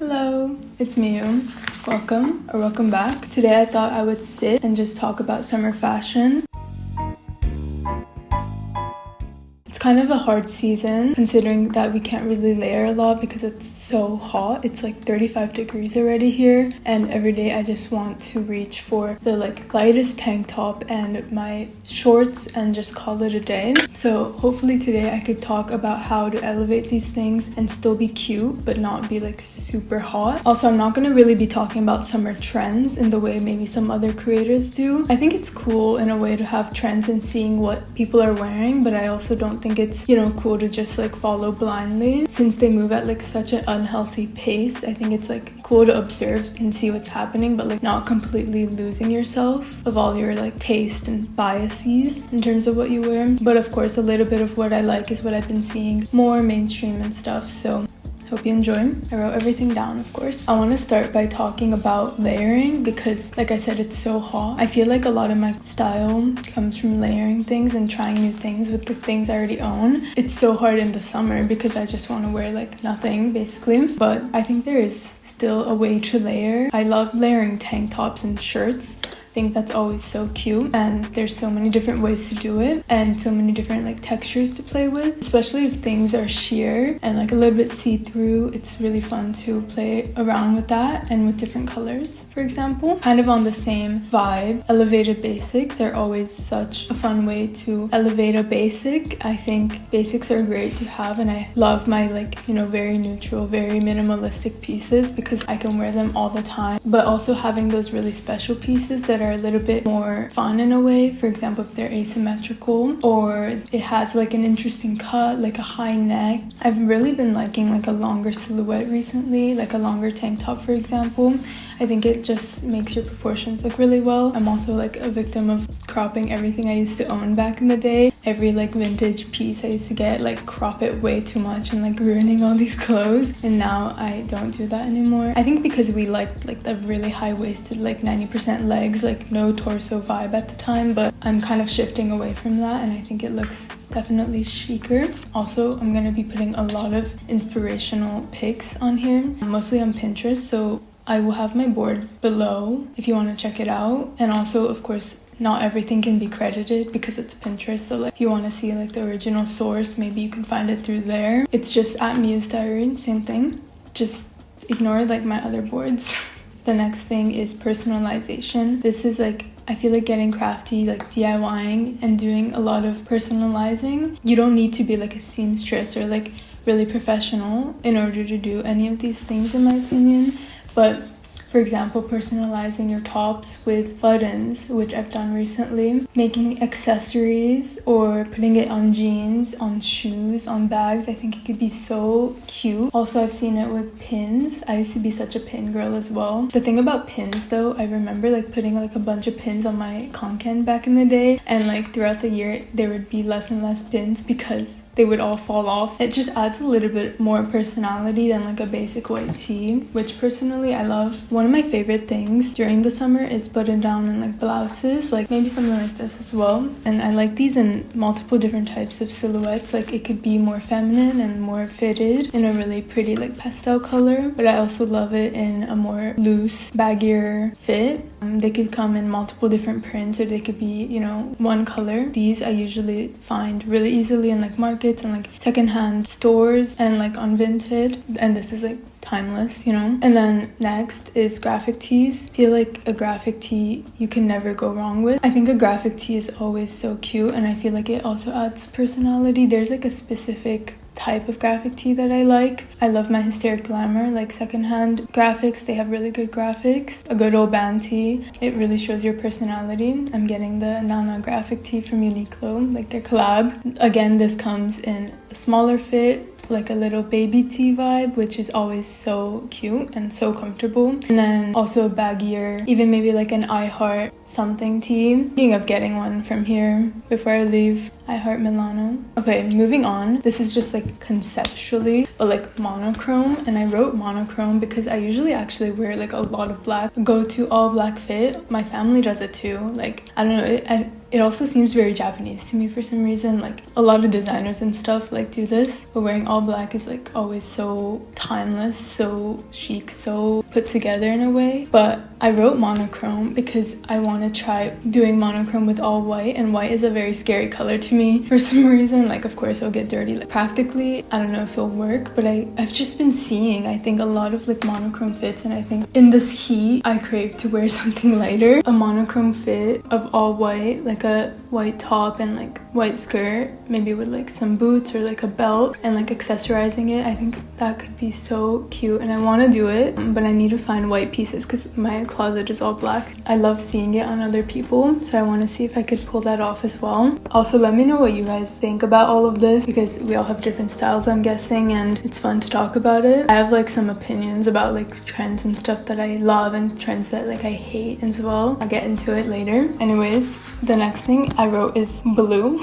Hello, it's Miyu. Welcome back. Today I thought I would sit and just talk about summer fashion. It's kind of a hard season considering that we can't really layer a lot because it's so hot. It's like 35 degrees already here, and every day I just want to reach for the lightest tank top and my shorts and just call it a day. So hopefully today I could talk about how to elevate these things and still be cute but not be super hot. Also, I'm not going to really be talking about summer trends in the way maybe some other creators do. I think it's cool in a way to have trends and seeing what people are wearing, but I also don't think it's cool to just follow blindly since they move at such an unhealthy pace. I think it's cool to observe and see what's happening, but not completely losing yourself of all your taste and biases in terms of what you wear. But of course, a little bit of what I like is what I've been seeing more mainstream and stuff, so hope you enjoy. I wrote everything down, of course. I want to start by talking about layering because, like I said, it's so hot. I feel like a lot of my style comes from layering things and trying new things with the things I already own. It's so hard in the summer because I just want to wear nothing, basically. But I think there is still a way to layer. I love layering tank tops and shirts. I think that's always so cute, and there's so many different ways to do it and so many different textures to play with, especially if things are sheer and a little bit see-through. It's really fun to play around with that and with different colors, for example. Kind of on the same vibe, elevated basics are always such a fun way to elevate a basic. I think basics are great to have, and I love my very neutral, very minimalistic pieces because I can wear them all the time, but also having those really special pieces that are a little bit more fun in a way. For example, if they're asymmetrical or it has an interesting cut, a high neck. I've really been liking a longer silhouette recently, a longer tank top, for example. I think it just makes your proportions look really well. I'm also a victim of cropping everything I used to own back in the day. Every vintage piece I used to get, crop it way too much and ruining all these clothes. And now I don't do that anymore. I think because we liked the really high-waisted 90% legs, no torso vibe at the time, but I'm kind of shifting away from that, and I think it looks definitely chicer. Also, I'm gonna be putting a lot of inspirational pics on here, mostly on Pinterest, so I will have my board below if you want to check it out. And also, of course, not everything can be credited because it's Pinterest, so if you want to see the original source, maybe you can find it through there. It's just at Miu's Diary, same thing. Just ignore my other boards. The next thing is personalization. This is I feel getting crafty, DIYing and doing a lot of personalizing. You don't need to be a seamstress or really professional in order to do any of these things, in my opinion. But for example, personalizing your tops with buttons, which I've done recently, making accessories or putting it on jeans, on shoes, on bags. I think it could be so cute. Also, I've seen it with pins. I used to be such a pin girl as well. The thing about pins though, I remember putting a bunch of pins on my Concan back in the day, and throughout the year there would be less and less pins because they would all fall off. It just adds a little bit more personality than a basic white tee, which personally I love. One of my favorite things during the summer is button down and blouses, maybe something like this as well. And I like these in multiple different types of silhouettes. It could be more feminine and more fitted in a really pretty pastel color, but I also love it in a more loose, baggier fit. They could come in multiple different prints, or they could be, one color. These I usually find really easily in markets and secondhand stores and on Vinted, and this is timeless, And then next is graphic tees. I feel a graphic tee you can never go wrong with. I think a graphic tee is always so cute, and I feel it also adds personality. There's a specific type of graphic tee that I like. I love my Hysteric Glamour, secondhand graphics. They have really good graphics. A good old band tee, it really shows your personality. I'm getting the Nana graphic tee from Uniqlo, their collab. Again, this comes in a smaller fit, a little baby tee vibe, which is always so cute and so comfortable. And then also a baggier, even maybe an I Heart something tee. Thinking of getting one from here before I leave. I Heart Milano. Okay, moving on. This is just conceptually, but monochrome. And I wrote monochrome because I usually actually wear a lot of black. Go to all black fit. My family does it too. I don't know, it also seems very Japanese to me for some reason. Like a lot of designers and stuff like do this, but wearing all black is like always so timeless, so chic, so put together in a way. But I wrote monochrome because I want to try doing monochrome with all white, and white is a very scary color to me for some reason. Like of course it'll get dirty, like practically I don't know if it'll work, but I've just been seeing I think a lot of like monochrome fits, and I think in this heat I crave to wear something lighter. A monochrome fit of all white, like a white top and like white skirt, maybe with like some boots or like a belt, and like accessorizing it. I think that could be so cute, and I want to do it, but I need to find white pieces because my closet is all black. I love seeing it on other people, so I want to see if I could pull that off as well. Also, let me know what you guys think about all of this, because we all have different styles, I'm guessing, and it's fun to talk about it. I have like some opinions about like trends and stuff that I love and trends that like I hate as well. I'll get into it later. Anyways, the next thing I wrote is blue.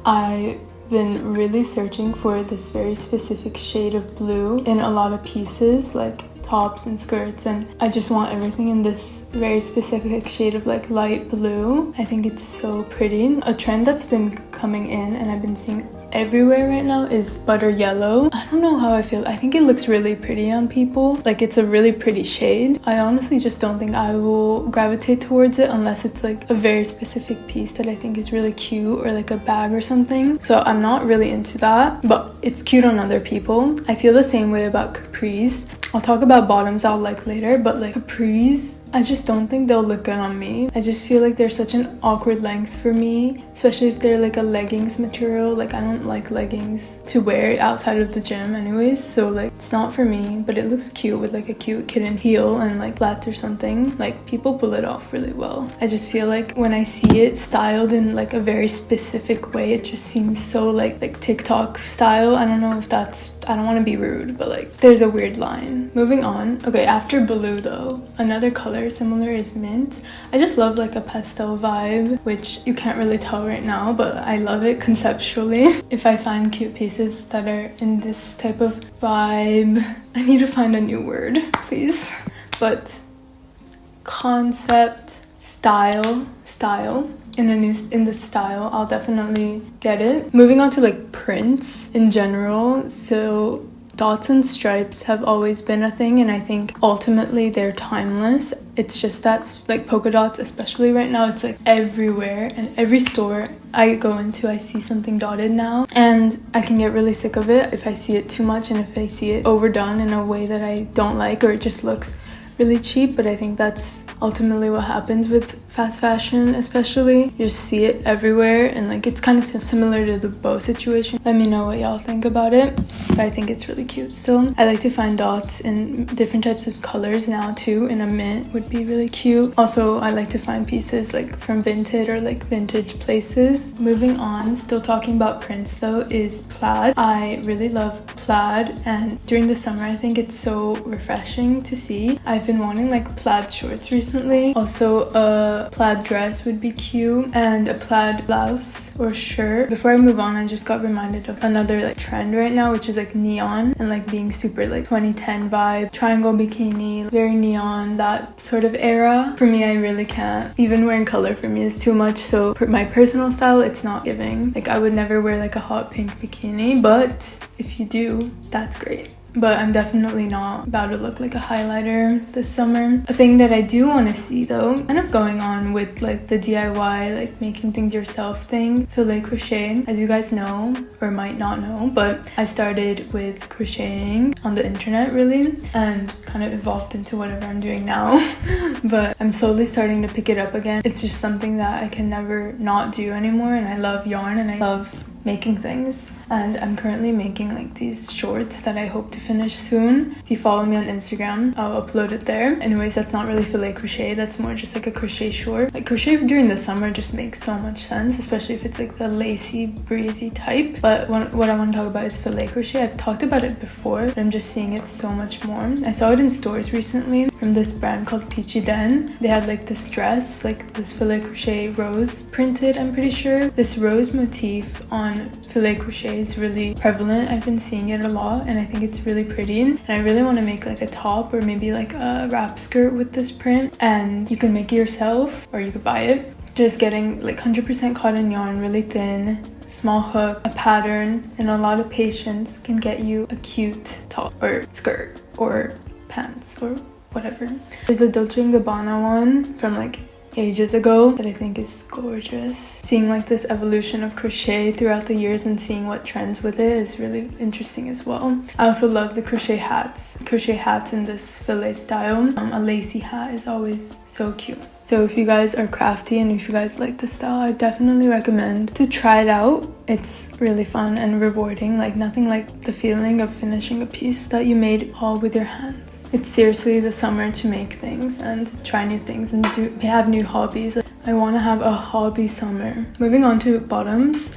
I've been really searching for this very specific shade of blue in a lot of pieces, like tops and skirts, and I just want everything in this very specific shade of like light blue. I think it's so pretty. A trend that's been coming in and I've been seeing everywhere right now is butter yellow. I don't know how I feel. I think it looks really pretty on people. Like it's a really pretty shade. I honestly just don't think I will gravitate towards it unless it's like a very specific piece that I think is really cute, or like a bag or something. So I'm not really into that, but it's cute on other people. I feel the same way about capris. I'll talk about bottoms I'll like later, but like capris, I just don't think they'll look good on me. I just feel like they're such an awkward length for me, especially if they're like a leggings material. Like I don't like leggings to wear outside of the gym anyways, so like it's not for me, but it looks cute with like a cute kitten heel and like flats or something. Like people pull it off really well. I just feel like when I see it styled in like a very specific way, it just seems so like TikTok style. I don't know if that's, I don't want to be rude, but like there's a weird line. Moving on. Okay, after blue though, another color similar is mint. I just love like a pastel vibe, which you can't really tell right now, but I love it conceptually. If I find cute pieces that are in this type of vibe, I need to find a new word, please. But concept, style in the style, I'll definitely get it. Moving on to like prints in general, so dots and stripes have always been a thing, and I think ultimately they're timeless. It's just that like polka dots, especially right now, it's like everywhere, and every store I go into I see something dotted now, and I can get really sick of it if I see it too much and if I see it overdone in a way that I don't like, or it just looks really cheap. But I think that's ultimately what happens with fast fashion, especially. You just see it everywhere, and like it's kind of similar to the bow situation. Let me know what y'all think about it, but I think it's really cute still. I like to find dots in different types of colors now too, in a mint would be really cute. Also, I like to find pieces like from Vinted or like vintage places. Moving on, still talking about prints though, is plaid. I really love plaid, and during the summer I think it's so refreshing to see. I've been wanting like plaid shorts recently. Also a plaid dress would be cute, and a plaid blouse or shirt. Before I move on, I just got reminded of another like trend right now, which is like neon and like being super like 2010 vibe, triangle bikini, very neon, that sort of era. For me, I really can't. Even wearing color for me is too much, so for my personal style, it's not giving. Like I would never wear like a hot pink bikini, but if you do, that's great. But I'm definitely not about to look like a highlighter this summer. A thing that I do want to see though, kind of going on with like the DIY, like making things yourself thing, filet crochet. As you guys know, or might not know, but I started with crocheting on the internet really, and kind of evolved into whatever I'm doing now. But I'm slowly starting to pick it up again. It's just something that I can never not do anymore, and I love yarn and I love making things. And I'm currently making like these shorts that I hope to finish soon. If you follow me on Instagram, I'll upload it there. Anyways, that's not really filet crochet, that's more just like a crochet short. Like crochet during the summer just makes so much sense, especially if it's like the lacy, breezy type. But what I want to talk about is filet crochet. I've talked about it before, but I'm just seeing it so much more. I saw it in stores recently from this brand called Peachy Den. They had like this dress, like this filet crochet rose printed, I'm pretty sure. This rose motif on filet crochet is really prevalent. I've been seeing it a lot, and I think it's really pretty, and I really want to make like a top or maybe like a wrap skirt with this print. And you can make it yourself or you could buy it. Just getting like 100% cotton yarn, really thin, small hook, a pattern, and a lot of patience can get you a cute top or skirt or pants or whatever. There's a Dolce & Gabbana one from like ages ago that I think is gorgeous. Seeing like this evolution of crochet throughout the years and seeing what trends with it is really interesting as well. I also love the crochet hats in this fillet style. A lacy hat is always so cute. So if you guys are crafty and if you guys like the style, I definitely recommend to try it out. It's really fun and rewarding, like nothing like the feeling of finishing a piece that you made all with your hands. It's seriously the summer to make things and try new things and have new hobbies. I want to have a hobby summer. Moving on to bottoms,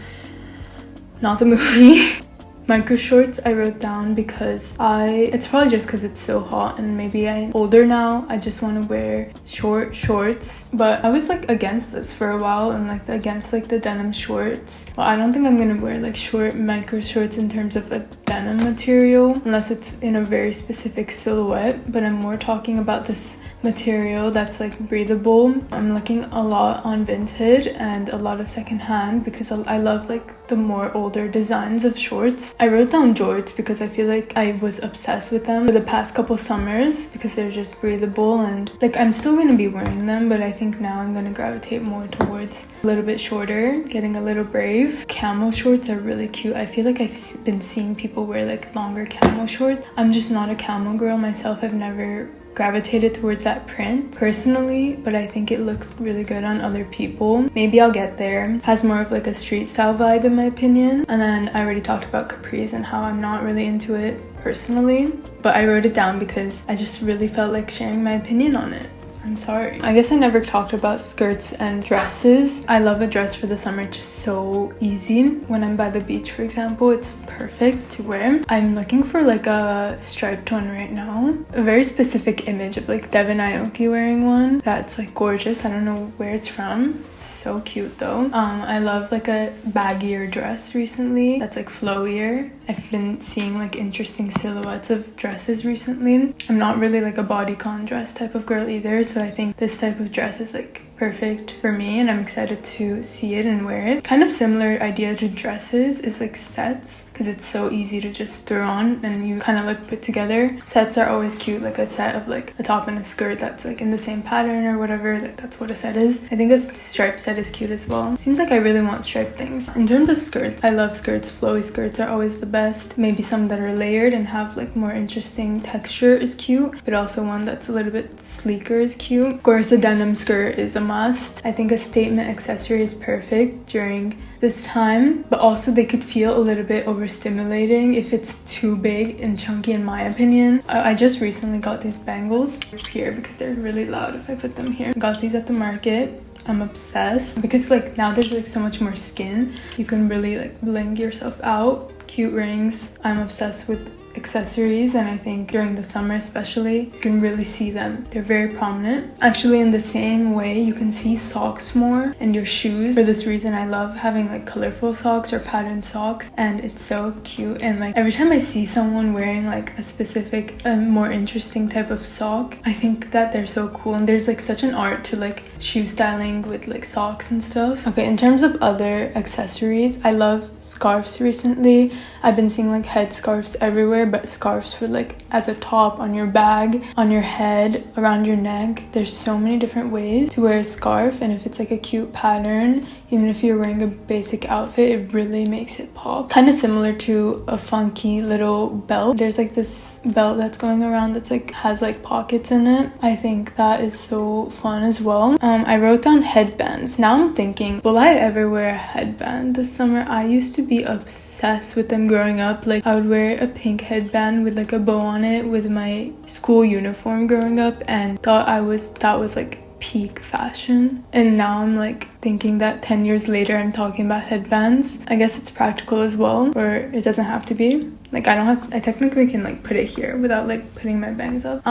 not the movie. Micro shorts I wrote down because it's probably just because it's so hot and maybe I'm older now. I just want to wear short shorts, but I was like against this for a while and like against like the denim shorts. Well, I don't think I'm gonna wear like short micro shorts in terms of a denim material unless it's in a very specific silhouette, but I'm more talking about this material that's like breathable. I'm looking a lot on Vinted and a lot of secondhand because I love like the more older designs of shorts. I wrote down jorts because I feel like I was obsessed with them for the past couple summers because they're just breathable and like I'm still going to be wearing them, but I think now I'm going to gravitate more towards a little bit shorter, getting a little brave. Camel shorts are really cute. I feel like I've been seeing people wear like longer camel shorts. I'm just not a camel girl myself. I've never gravitated towards that print personally, but I think it looks really good on other people. Maybe I'll get there. Has more of like a street style vibe in my opinion. And then I already talked about capris and how I'm not really into it personally, but I wrote it down because I just really felt like sharing my opinion on it. I'm sorry. I guess I never talked about skirts and dresses. I love a dress for the summer. It's just so easy. When I'm by the beach, for example, it's perfect to wear. I'm looking for like a striped one right now. A very specific image of like Devin Aoki wearing one. That's like gorgeous. I don't know where it's from. So cute though. I love like a baggier dress recently that's like flowier. I've been seeing like interesting silhouettes of dresses recently. I'm not really like a bodycon dress type of girl either, so I think this type of dress is like perfect for me and I'm excited to see it and wear it. Kind of similar idea to dresses is like sets because it's so easy to just throw on and you kind of look put together. Sets are always cute, like a set of like a top and a skirt that's like in the same pattern or whatever. Like that's what a set is. I think a striped set is cute as well. Seems like I really want striped things. In terms of skirts, I love skirts. Flowy skirts are always the best. Maybe some that are layered and have like more interesting texture is cute, but also one that's a little bit sleeker is cute. Of course, a denim skirt is a must. I think a statement accessory is perfect during this time, but also they could feel a little bit overstimulating if it's too big and chunky in my opinion. I just recently got these bangles here because they're really loud if I put them here. I got these at the market. I'm obsessed because like now there's like so much more skin. You can really like bling yourself out. Cute rings. I'm obsessed with accessories and I think during the summer especially you can really see them. They're very prominent. Actually, in the same way you can see socks more and your shoes. For this reason I love having like colorful socks or patterned socks and it's so cute, and like every time I see someone wearing like a specific more interesting type of sock, I think that they're so cool, and there's like such an art to like shoe styling with like socks and stuff. Okay, in terms of other accessories, I love scarves recently. I've been seeing like head scarves everywhere, but scarves for like as a top, on your bag, on your head, around your neck. There's so many different ways to wear a scarf, and if it's like a cute pattern, even if you're wearing a basic outfit, it really makes it pop. Kind of similar to a funky little belt. There's like this belt that's going around that's like has like pockets in it. I think that is so fun as well. I wrote down headbands. Now I'm thinking, will I ever wear a headband this summer? I used to be obsessed with them growing up. Like I would wear a pink headband with like a bow on it with my school uniform growing up and thought that was like peak fashion. And now I'm like thinking that 10 years later I'm talking about headbands. I guess it's practical as well, or it doesn't have to be. Like I technically can like put it here without like putting my bangs up.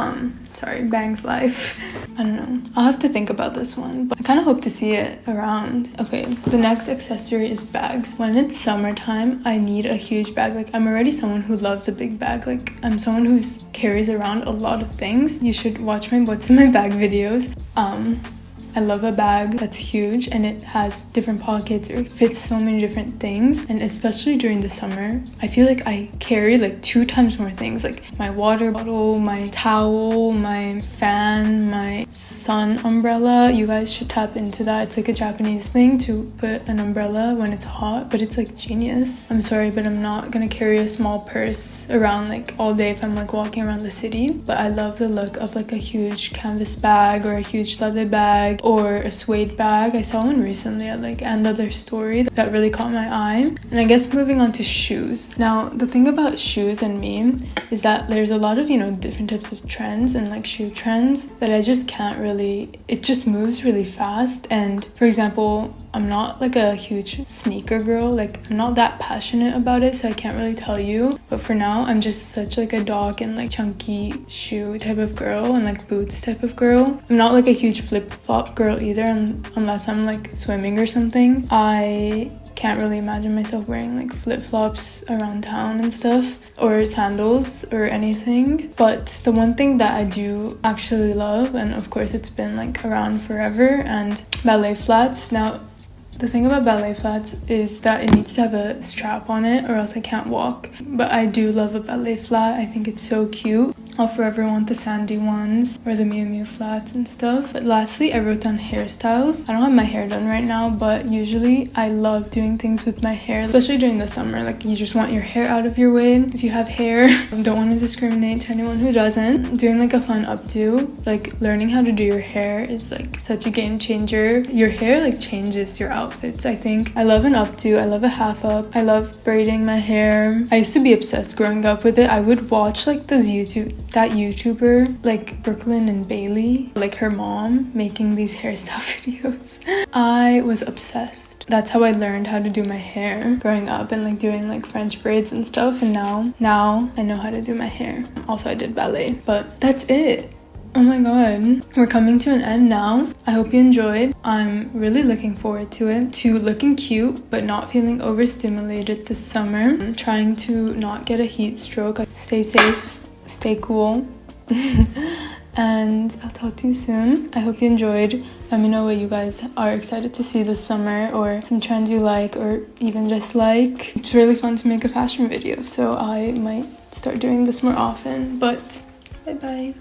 Sorry, bangs life. I don't know. I'll have to think about this one, but I kind of hope to see it around. Okay, the next accessory is bags. When it's summertime, I need a huge bag. Like I'm already someone who loves a big bag. Like I'm someone who carries around a lot of things. You should watch my what's in my bag videos. I love a bag that's huge and it has different pockets or fits so many different things. And especially during the summer, I feel like I carry like 2 times more things, like my water bottle, my towel, my fan, my sun umbrella. You guys should tap into that. It's like a Japanese thing to put an umbrella when it's hot, but it's like genius. I'm sorry, but I'm not gonna carry a small purse around like all day if I'm like walking around the city. But I love the look of like a huge canvas bag or a huge leather bag or a suede bag. I saw one recently at like another story that really caught my eye. And I guess moving on to shoes. Now, the thing about shoes and me is that there's a lot of, you know, different types of trends and like shoe trends that I just can't really, it just moves really fast. And for example, I'm not like a huge sneaker girl, like I'm not that passionate about it, so I can't really tell you. But for now, I'm just such like a dog and like chunky shoe type of girl and like boots type of girl. I'm not like a huge flip-flop girl either, unless I'm like swimming or something. I can't really imagine myself wearing like flip-flops around town and stuff, or sandals or anything. But the one thing that I do actually love, and of course it's been like around forever, and ballet flats. Now, the thing about ballet flats is that it needs to have a strap on it or else I can't walk. But I do love a ballet flat. I think it's so cute. I'll forever want the sandy ones or the Miu Miu flats and stuff. But lastly, I wrote down hairstyles. I don't have my hair done right now, but usually I love doing things with my hair, especially during the summer. Like, you just want your hair out of your way if you have hair. Don't want to discriminate to anyone who doesn't. Doing like a fun updo, like learning how to do your hair is like such a game changer. Your hair like changes your outfits, I think. I love an updo. I love a half up. I love braiding my hair. I used to be obsessed growing up with it. I would watch like those that YouTuber, like Brooklyn and Bailey, like her mom, making these hairstyle videos. I was obsessed. That's how I learned how to do my hair growing up, and like doing like French braids and stuff. And now I know how to do my hair. Also, I did ballet, but that's it. Oh my god, we're coming to an end now. I hope you enjoyed. I'm really looking forward to it, to looking cute but not feeling overstimulated this summer. I'm trying to not get a heat stroke. Stay safe, stay cool. And I'll talk to you soon. I hope you enjoyed. Let me know what you guys are excited to see this summer, or some trends you like or even dislike. It's really fun to make a fashion video, so I might start doing this more often. But bye bye.